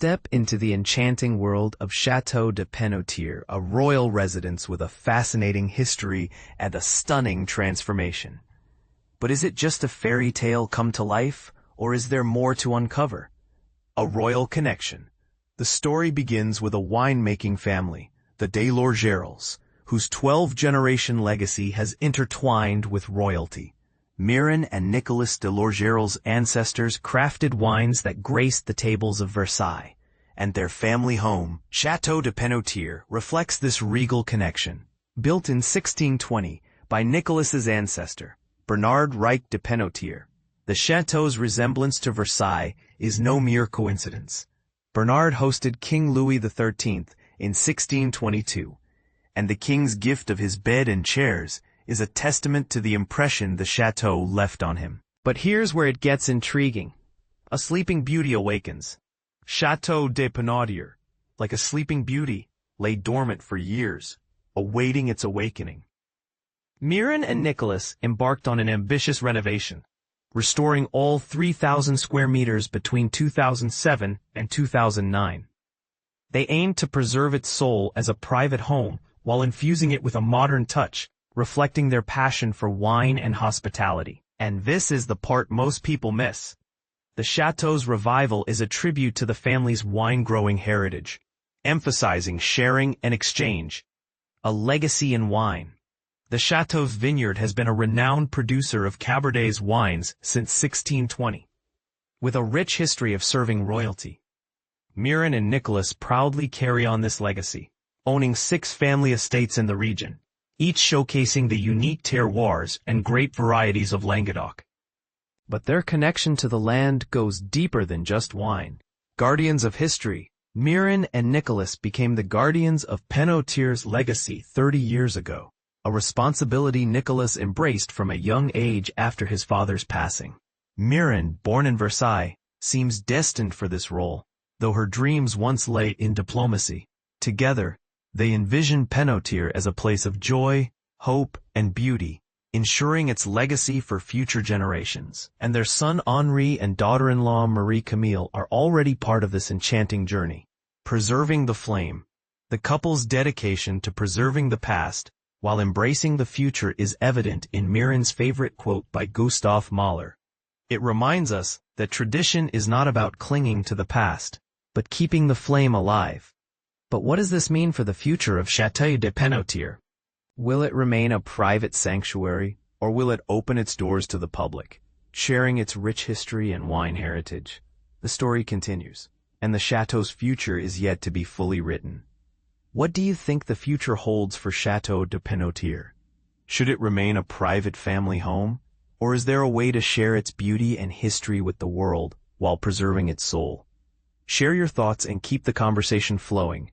Step into the enchanting world of Châteaude Pennautier, a royal residence with a fascinating history and a stunning transformation. But is it just a fairy tale come to life, or is there more to uncover? A royal connection. The story begins with a winemaking family, the de Lorgerils, whose 12-generation legacy has intertwined with royalty. Miren and Nicolas de Lorgeril's ancestors crafted wines that graced the tables of Versailles, and their family home, Châteaude Pennautier, reflects this regal connection. Built in 1620 by Nicolas's ancestor, Bernard Reich de Pennautier, the château's resemblance to Versailles is no mere coincidence. Bernard hosted King Louis XIII in 1622, and the king's gift of his bed and chairs is a testament to the impression the chateau left on him. But here's where it gets intriguing. A sleeping beauty awakens. Châteaude Pennautier, like a sleeping beauty, lay dormant for years, awaiting its awakening. Miren and Nicolas embarked on an ambitious renovation, restoring all 3,000 square meters between 2007 and 2009. They aimed to preserve its soul as a private home while infusing it with a modern touch, reflecting their passion for wine and hospitality. And this is the part most people miss. The chateau's revival is a tribute to the family's wine-growing heritage, emphasizing sharing and exchange, a legacy in wine. The chateau's vineyard has been a renowned producer of Cabernet's wines since 1620. With a rich history of serving royalty, Miren and Nicolas proudly carry on this legacy, owning 6 family estates in the region, each showcasing the unique terroirs and grape varieties of Languedoc. But their connection to the land goes deeper than just wine. Guardians of history, Miren and Nicolas became the guardians of Pennautier's legacy 30 years ago, a responsibility Nicolas embraced from a young age after his father's passing. Miren, born in Versailles, seems destined for this role, though her dreams once lay in diplomacy. Together, they envision Pennautier as a place of joy, hope, and beauty, ensuring its legacy for future generations. And their son Henri and daughter-in-law Marie-Camille are already part of this enchanting journey. Preserving the flame. The couple's dedication to preserving the past while embracing the future is evident in Miren's favorite quote by Gustav Mahler. It reminds us that tradition is not about clinging to the past, but keeping the flame alive. But what does this mean for the future of Châteaude Pennautier? Will it remain a private sanctuary, or will it open its doors to the public, sharing its rich history and wine heritage? The story continues, and the chateau's future is yet to be fully written. What do you think the future holds for Châteaude Pennautier? Should it remain a private family home, or is there a way to share its beauty and history with the world while preserving its soul? Share your thoughts and keep the conversation flowing.